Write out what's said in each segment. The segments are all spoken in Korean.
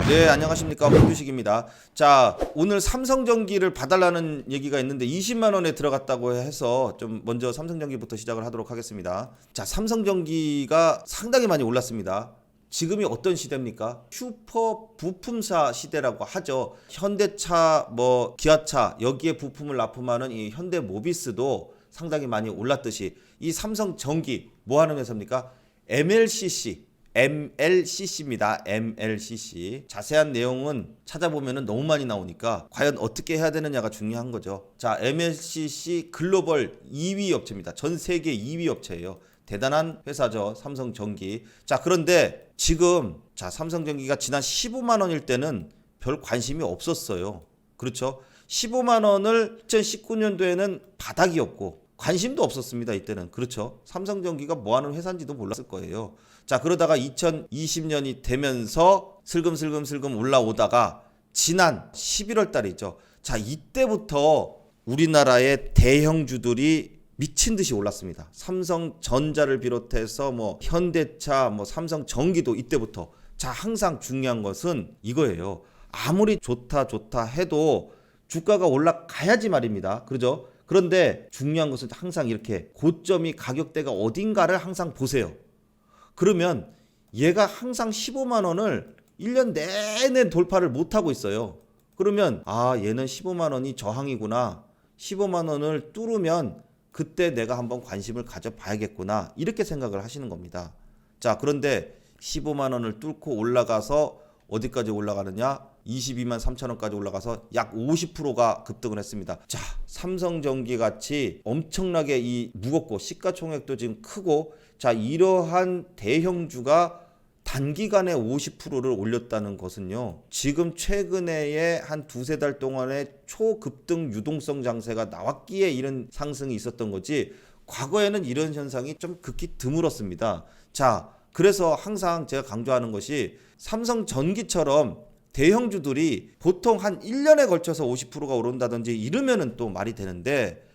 네, 안녕하십니까. 홍규식입니다. 자, 오늘 삼성전기를 봐달라는 얘기가 있는데 20만 원에 들어갔다고 해서 좀 먼저 삼성전기부터 시작을 하도록 하겠습니다. 자, 삼성전기가 상당히 많이 올랐습니다. 지금이 어떤 시대입니까? 슈퍼 부품사 시대라고 하죠. 현대차, 기아차 여기에 부품을 납품하는 이 현대모비스도 상당히 많이 올랐듯이 이 삼성전기 뭐 하는 회사입니까? MLCC입니다. MLCC. 자세한 내용은 찾아보면 너무 많이 나오니까 과연 어떻게 해야 되느냐가 중요한 거죠. 자, MLCC 글로벌 2위 업체입니다. 전 세계 2위 업체예요. 대단한 회사죠. 삼성전기. 자, 그런데 지금 삼성전기가 지난 15만 원일 때는 별 관심이 없었어요. 그렇죠? 15만 원을 2019년도에는 바닥이었고 관심도 없었습니다. 이때는. 그렇죠? 삼성전기가 뭐 하는 회사인지도 몰랐을 거예요. 자, 그러다가 2020년이 되면서 슬금슬금 올라오다가 지난 11월 달이죠. 자, 이때부터 우리나라의 대형주들이 미친 듯이 올랐습니다. 삼성전자를 비롯해서 현대차, 삼성전기도 이때부터. 자, 항상 중요한 것은 이거예요. 아무리 좋다 해도 주가가 올라가야지 말입니다. 그렇죠? 그런데 중요한 것은 항상 이렇게 고점이 가격대가 어딘가를 항상 보세요. 그러면 얘가 항상 15만 원을 1년 내내 돌파를 못하고 있어요. 그러면 얘는 15만 원이 저항이구나. 15만 원을 뚫으면 그때 내가 한번 관심을 가져봐야겠구나. 이렇게 생각을 하시는 겁니다. 자, 그런데 15만 원을 뚫고 올라가서 어디까지 올라가느냐? 22만 3천 원까지 올라가서 약 50%가 급등을 했습니다. 자, 삼성전기 같이 엄청나게 이 무겁고 시가총액도 지금 크고 자, 이러한 대형주가 단기간에 50%를 올렸다는 것은요. 지금 최근에 한 두세 달 동안의 초급등 유동성 장세가 나왔기에 이런 상승이 있었던 거지 과거에는 이런 현상이 좀 극히 드물었습니다. 자, 그래서 항상 제가 강조하는 것이 삼성전기처럼 대형주들이 보통 한 1년에 걸쳐서 50%가 오른다든지 이러면은 또 말이 되는데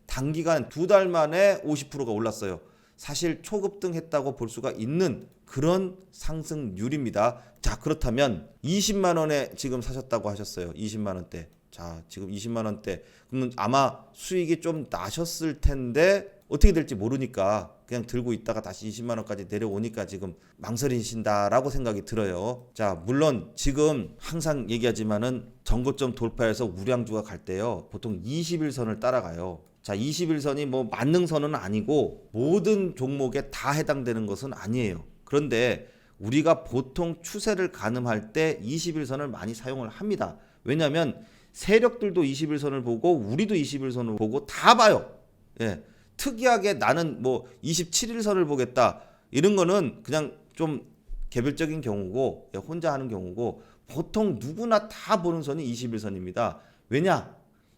단기간 두 달 만에 50%가 올랐어요. 사실 초급등했다고 볼 수가 있는 그런 상승률입니다. 자, 그렇다면 20만 원에 지금 사셨다고 하셨어요. 20만 원대. 자, 지금 20만 원대. 그러면 아마 수익이 좀 나셨을 텐데 어떻게 될지 모르니까 그냥 들고 있다가 다시 20만 원까지 내려오니까 지금 망설이신다라고 생각이 들어요. 자, 물론 지금 항상 얘기하지만은 전고점 돌파해서 우량주가 갈 때요. 보통 21선을 따라가요. 자, 21선이 만능선은 아니고 모든 종목에 다 해당되는 것은 아니에요. 그런데 우리가 보통 추세를 가늠할 때 21선을 많이 사용을 합니다. 왜냐하면 세력들도 21선을 보고 우리도 21선을 보고 다 봐요. 특이하게 나는 27일선을 보겠다. 이런 거는 그냥 좀 개별적인 경우고 혼자 하는 경우고 보통 누구나 다 보는 선이 21선입니다. 왜냐?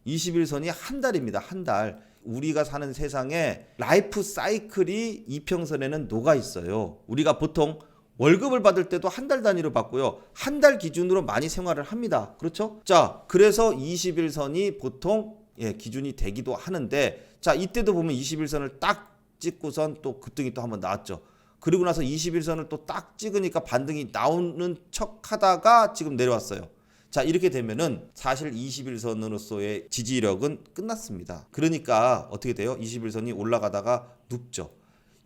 21선이 한 달입니다. 한 달. 우리가 사는 세상에 라이프 사이클이 이평선에는 녹아 있어요. 우리가 보통 월급을 받을 때도 한 달 단위로 받고요. 한 달 기준으로 많이 생활을 합니다. 그렇죠? 자, 그래서 21선이 보통 기준이 되기도 하는데 자, 이때도 보면 21선을 딱 찍고선 또 급등이 또 한번 나왔죠. 그리고 나서 21선을 또 딱 찍으니까 반등이 나오는 척 하다가 지금 내려왔어요. 자, 이렇게 되면은 사실 21선으로서의 지지력은 끝났습니다. 그러니까 어떻게 돼요? 21선이 올라가다가 눕죠.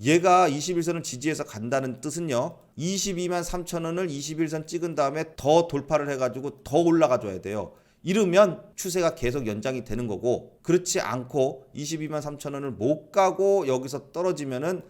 얘가 21선을 지지해서 간다는 뜻은요. 22만 3천 원을 21선 찍은 다음에 더 돌파를 해가지고 더 올라가 줘야 돼요. 이러면 추세가 계속 연장이 되는 거고 그렇지 않고 22만 3천 원을 못 가고 여기서 떨어지면은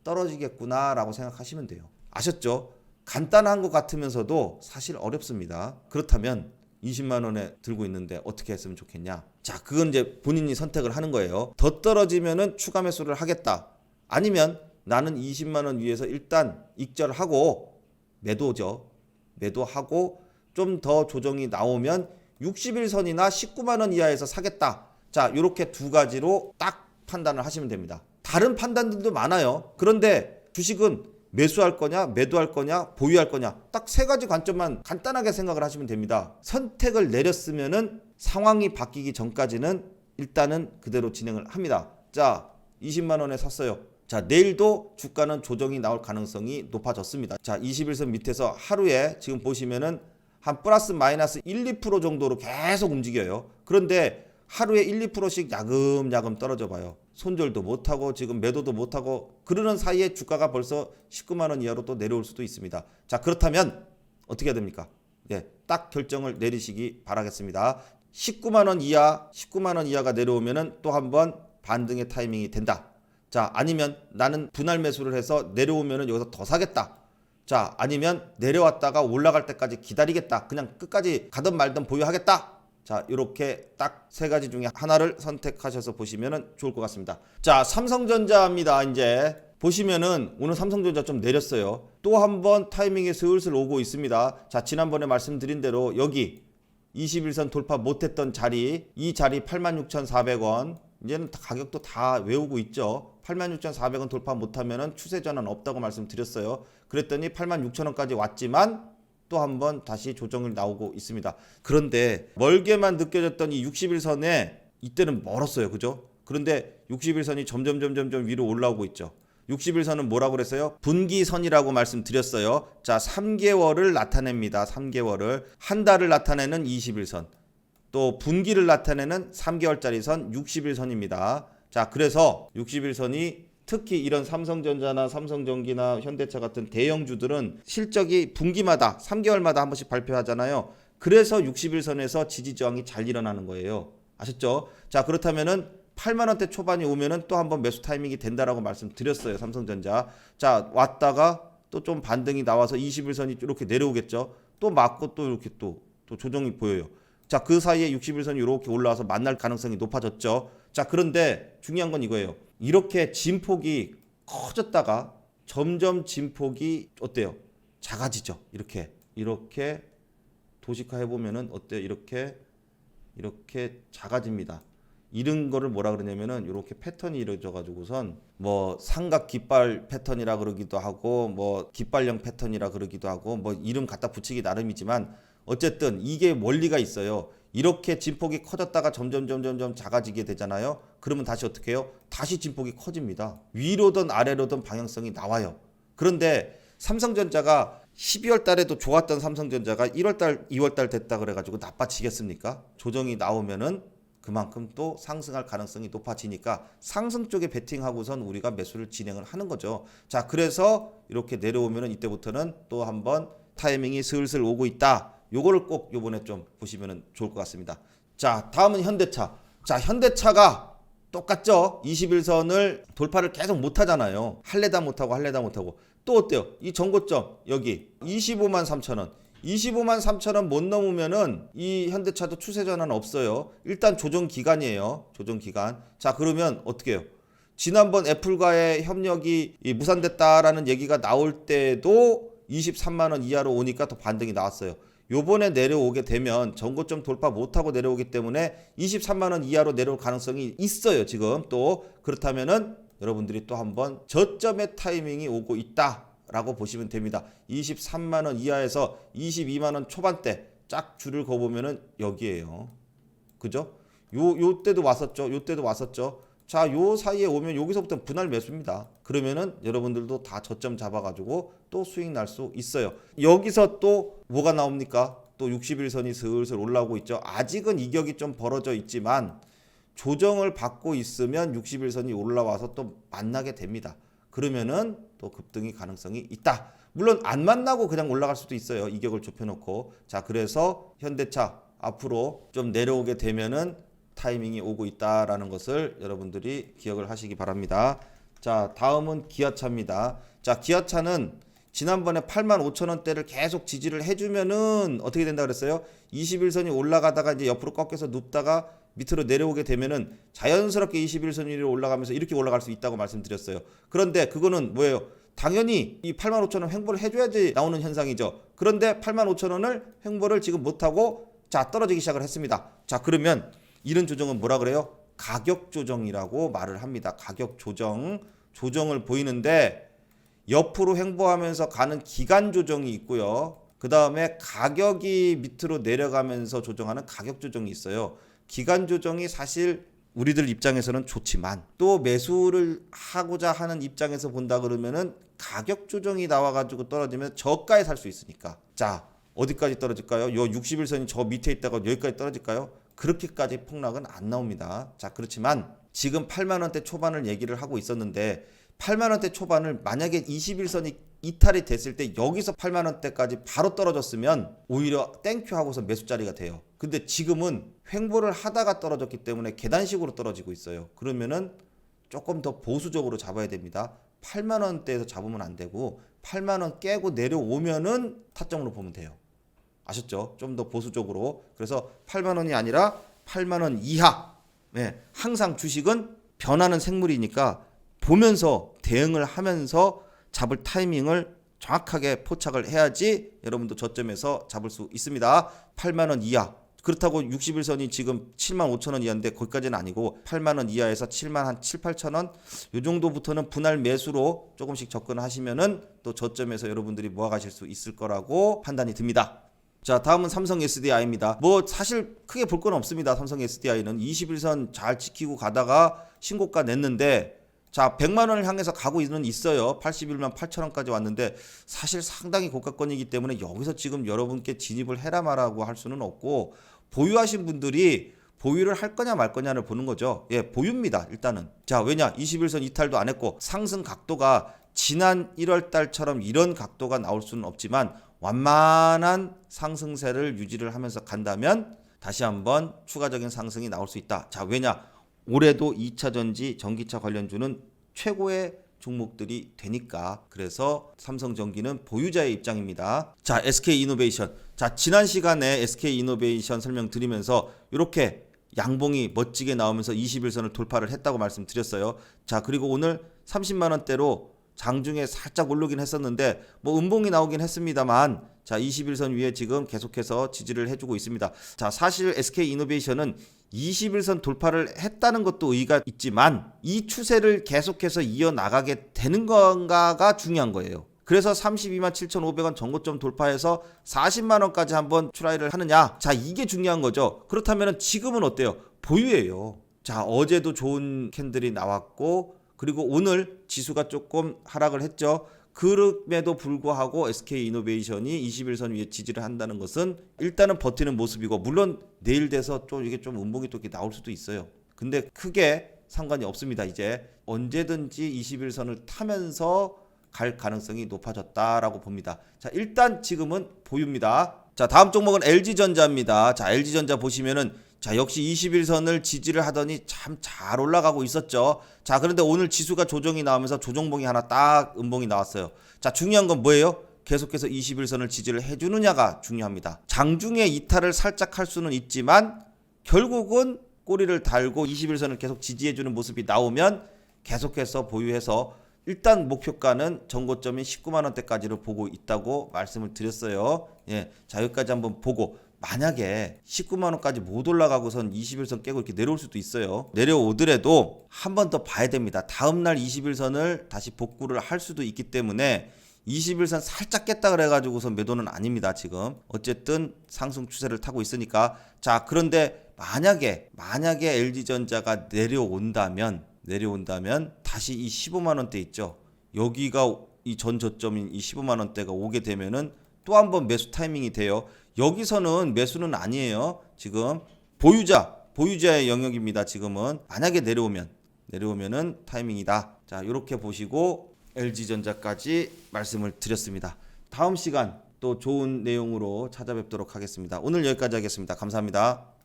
떨어지겠구나 라고 생각하시면 돼요. 아셨죠? 간단한 것 같으면서도 사실 어렵습니다. 그렇다면 20만 원에 들고 있는데 어떻게 했으면 좋겠냐? 자, 그건 이제 본인이 선택을 하는 거예요. 더 떨어지면은 추가 매수를 하겠다. 아니면 나는 20만 원 위에서 일단 익절하고 매도죠. 매도하고 좀 더 조정이 나오면 60일선이나 19만 원 이하에서 사겠다. 자, 이렇게 두 가지로 딱 판단을 하시면 됩니다. 다른 판단들도 많아요. 그런데 주식은 매수할 거냐, 매도할 거냐, 보유할 거냐 딱 세 가지 관점만 간단하게 생각을 하시면 됩니다. 선택을 내렸으면은 상황이 바뀌기 전까지는 일단은 그대로 진행을 합니다. 자, 20만 원에 샀어요. 자, 내일도 주가는 조정이 나올 가능성이 높아졌습니다. 자, 21선 밑에서 하루에 지금 보시면은 한 플러스 마이너스 1, 2% 정도로 계속 움직여요. 그런데 하루에 1, 2%씩 야금야금 떨어져 봐요. 손절도 못하고 지금 매도도 못하고 그러는 사이에 주가가 벌써 19만 원 이하로 또 내려올 수도 있습니다. 자, 그렇다면 어떻게 해야 됩니까? 예, 딱 결정을 내리시기 바라겠습니다. 19만 원 이하, 19만 원 이하가 내려오면은 또 한번 반등의 타이밍이 된다. 자, 아니면 나는 분할 매수를 해서 내려오면은 여기서 더 사겠다. 자, 아니면 내려왔다가 올라갈 때까지 기다리겠다. 그냥 끝까지 가든 말든 보유하겠다. 자, 이렇게 딱 세 가지 중에 하나를 선택하셔서 보시면 좋을 것 같습니다. 자, 삼성전자입니다. 이제 보시면은 오늘 삼성전자 좀 내렸어요. 또 한번 타이밍이 슬슬 오고 있습니다. 자, 지난번에 말씀드린 대로 여기 21선 돌파 못했던 자리, 이 자리 86,400원. 이제는 가격도 다 외우고 있죠. 86,400원 돌파 못하면은 추세 전환 없다고 말씀드렸어요. 그랬더니 86,000원까지 왔지만 또 한번 다시 조정이 나오고 있습니다. 그런데 멀게만 느껴졌던 이 60일선에 이때는 멀었어요. 그죠? 그런데 60일선이 점점 위로 올라오고 있죠. 60일선은 뭐라고 그랬어요? 분기선이라고 말씀드렸어요. 자, 3개월을 나타냅니다. 3개월을. 한 달을 나타내는 21선. 또 분기를 나타내는 3개월짜리 선 60일선입니다. 자, 그래서 60일선이 특히 이런 삼성전자나 삼성전기나 현대차 같은 대형주들은 실적이 분기마다 3개월마다 한 번씩 발표하잖아요. 그래서 60일선에서 지지저항이 잘 일어나는 거예요. 아셨죠? 자, 그렇다면은 8만원대 초반이 오면은 또 한번 매수 타이밍이 된다라고 말씀드렸어요. 삼성전자. 자, 왔다가 또 좀 반등이 나와서 21선이 이렇게 내려오겠죠. 또 맞고 또 이렇게 또 조정이 보여요. 자, 그 사이에 61선이 이렇게 올라와서 만날 가능성이 높아졌죠. 자, 그런데 중요한 건 이거예요. 이렇게 진폭이 커졌다가 점점 진폭이 어때요? 작아지죠. 이렇게 도식화 해보면은 어때요? 이렇게 작아집니다. 이런 거를 뭐라 그러냐면은 이렇게 패턴이 이루어져 가지고선 뭐 삼각 깃발 패턴이라 그러기도 하고 뭐 깃발형 패턴이라 그러기도 하고 뭐 이름 갖다 붙이기 나름이지만 어쨌든 이게 원리가 있어요. 이렇게 진폭이 커졌다가 점점 작아지게 되잖아요. 그러면 다시 어떻게 해요? 다시 진폭이 커집니다. 위로든 아래로든 방향성이 나와요. 그런데 삼성전자가 12월 달에도 좋았던 삼성전자가 1월 달, 2월 달 됐다 그래가지고 나빠지겠습니까? 조정이 나오면은 그만큼 또 상승할 가능성이 높아지니까 상승 쪽에 베팅하고선 우리가 매수를 진행을 하는 거죠. 자, 그래서 이렇게 내려오면은 이때부터는 또 한번 타이밍이 슬슬 오고 있다. 요거를 꼭 요번에 좀 보시면 좋을 것 같습니다. 자, 다음은 현대차. 자, 현대차가 똑같죠? 21선을 돌파를 계속 못 하잖아요. 할래다 못하고 또 어때요? 이 전고점 여기 25만 3천원 25만 3천원 못 넘으면은 이 현대차도 추세 전환 없어요. 일단 조정 기간이에요. 조정 기간. 자, 그러면 어떻게 해요? 지난번 애플과의 협력이 무산됐다라는 얘기가 나올 때도 23만원 이하로 오니까 더 반등이 나왔어요. 요번에 내려오게 되면 전고점 돌파 못하고 내려오기 때문에 23만원 이하로 내려올 가능성이 있어요. 지금 또 그렇다면은 여러분들이 또 한번 저점의 타이밍이 오고 있다라고 보시면 됩니다. 23만원 이하에서 22만원 초반대 쫙 줄을 그어보면은 여기에요. 그죠? 요 때도 왔었죠. 자, 요 사이에 오면 여기서부터 분할 매수입니다. 그러면은 여러분들도 다 저점 잡아가지고 또 수익 날 수 있어요. 여기서 또 뭐가 나옵니까? 또 61선이 슬슬 올라오고 있죠. 아직은 이격이 좀 벌어져 있지만 조정을 받고 있으면 61선이 올라와서 또 만나게 됩니다. 그러면은 또 급등이 가능성이 있다. 물론 안 만나고 그냥 올라갈 수도 있어요. 이격을 좁혀놓고. 자, 그래서 현대차 앞으로 좀 내려오게 되면은 타이밍이 오고 있다라는 것을 여러분들이 기억을 하시기 바랍니다. 자, 다음은 기아차입니다. 자, 기아차는 지난번에 85,000원대를 계속 지지를 해주면은 어떻게 된다 그랬어요? 21선이 올라가다가 이제 옆으로 꺾여서 눕다가 밑으로 내려오게 되면은 자연스럽게 21선 위로 올라가면서 이렇게 올라갈 수 있다고 말씀드렸어요. 그런데 그거는 뭐예요? 당연히 이 85,000원 횡보를 해줘야지 나오는 현상이죠. 그런데 85,000원을 횡보를 지금 못하고 자, 떨어지기 시작을 했습니다. 자, 그러면 이런 조정은 뭐라 그래요? 가격 조정이라고 말을 합니다. 가격 조정을 보이는데 옆으로 횡보하면서 가는 기간 조정이 있고요. 그 다음에 가격이 밑으로 내려가면서 조정하는 가격 조정이 있어요. 기간 조정이 사실 우리들 입장에서는 좋지만 또 매수를 하고자 하는 입장에서 본다 그러면은 가격 조정이 나와가지고 떨어지면 저가에 살 수 있으니까. 자, 어디까지 떨어질까요? 요 60일선이 저 밑에 있다가 여기까지 떨어질까요? 그렇게까지 폭락은 안 나옵니다. 자, 그렇지만 지금 8만 원대 초반을 얘기를 하고 있었는데 8만 원대 초반을 만약에 21선이 이탈이 됐을 때 여기서 8만 원대까지 바로 떨어졌으면 오히려 땡큐 하고서 매수 자리가 돼요. 근데 지금은 횡보를 하다가 떨어졌기 때문에 계단식으로 떨어지고 있어요. 그러면은 조금 더 보수적으로 잡아야 됩니다. 8만 원대에서 잡으면 안 되고 8만 원 깨고 내려오면은 타점으로 보면 돼요. 아셨죠? 좀 더 보수적으로. 그래서 8만 원이 아니라 8만 원 이하. 네, 항상 주식은 변하는 생물이니까 보면서 대응을 하면서 잡을 타이밍을 정확하게 포착을 해야지 여러분도 저점에서 잡을 수 있습니다. 8만 원 이하. 그렇다고 60일선이 지금 7만 5천 원 이하인데 거기까지는 아니고 8만 원 이하에서 7만 한 7, 8천 원 요 정도부터는 분할 매수로 조금씩 접근하시면은 또 저점에서 여러분들이 모아가실 수 있을 거라고 판단이 듭니다. 자, 다음은 삼성 SDI입니다. 뭐 사실 크게 볼 건 없습니다. 삼성 SDI는 21선 잘 지키고 가다가 신고가 냈는데 자, 100만 원을 향해서 가고 있어요. 81만 8천 원까지 왔는데 사실 상당히 고가권이기 때문에 여기서 지금 여러분께 진입을 해라 마라고 할 수는 없고 보유하신 분들이 보유를 할 거냐 말 거냐를 보는 거죠. 예, 보유입니다. 일단은. 자, 왜냐? 21선 이탈도 안 했고 상승 각도가 지난 1월 달처럼 이런 각도가 나올 수는 없지만 완만한 상승세를 유지를 하면서 간다면 다시 한번 추가적인 상승이 나올 수 있다. 자, 왜냐? 올해도 2차 전지, 전기차 관련주는 최고의 종목들이 되니까. 그래서 삼성전기는 보유자의 입장입니다. 자, SK이노베이션. 자, 지난 시간에 SK이노베이션 설명드리면서 이렇게 양봉이 멋지게 나오면서 21선을 돌파를 했다고 말씀드렸어요. 자, 그리고 오늘 30만 원대로 장중에 살짝 오르긴 했었는데 뭐 음봉이 나오긴 했습니다만 자, 21선 위에 지금 계속해서 지지를 해주고 있습니다. 자, 사실 SK이노베이션은 21선 돌파를 했다는 것도 의의가 있지만 이 추세를 계속해서 이어나가게 되는 건가가 중요한 거예요. 그래서 32만 7,500원 전고점 돌파해서 40만 원까지 한번 트라이를 하느냐. 자, 이게 중요한 거죠. 그렇다면 지금은 어때요? 보유예요. 자, 어제도 좋은 캔들이 나왔고 그리고 오늘 지수가 조금 하락을 했죠. 그럼에도 불구하고 SK이노베이션이 21선 위에 지지를 한다는 것은 일단은 버티는 모습이고 물론 내일 돼서 좀 이게 좀 음봉이 또 이렇게 나올 수도 있어요. 근데 크게 상관이 없습니다. 이제 언제든지 21선을 타면서 갈 가능성이 높아졌다라고 봅니다. 자, 일단 지금은 보유입니다. 자, 다음 종목은 LG전자입니다. 자, LG전자 보시면은 자, 역시 21선을 지지를 하더니 참 잘 올라가고 있었죠. 자, 그런데 오늘 지수가 조정이 나오면서 조정봉이 하나 딱 음봉이 나왔어요. 자, 중요한 건 뭐예요? 계속해서 21선을 지지를 해주느냐가 중요합니다. 장중에 이탈을 살짝 할 수는 있지만 결국은 꼬리를 달고 21선을 계속 지지해주는 모습이 나오면 계속해서 보유해서 일단 목표가는 전고점인 19만 원대까지를 보고 있다고 말씀을 드렸어요. 예, 자, 여기까지 한번 보고 만약에 19만 원까지 못 올라가고선 21선 깨고 이렇게 내려올 수도 있어요. 내려오더라도 한 번 더 봐야 됩니다. 다음날 21선을 다시 복구를 할 수도 있기 때문에 21선 살짝 깼다 그래가지고선 매도는 아닙니다. 지금 어쨌든 상승 추세를 타고 있으니까. 자, 그런데 만약에 LG전자가 내려온다면 다시 이 15만 원대 있죠. 여기가 이 전 저점인 이 15만 원대가 오게 되면은 또 한 번 매수 타이밍이 돼요. 여기서는 매수는 아니에요. 지금 보유자의 영역입니다. 지금은 만약에 내려오면은 타이밍이다. 자, 이렇게 보시고 LG전자까지 말씀을 드렸습니다. 다음 시간 또 좋은 내용으로 찾아뵙도록 하겠습니다. 오늘 여기까지 하겠습니다. 감사합니다.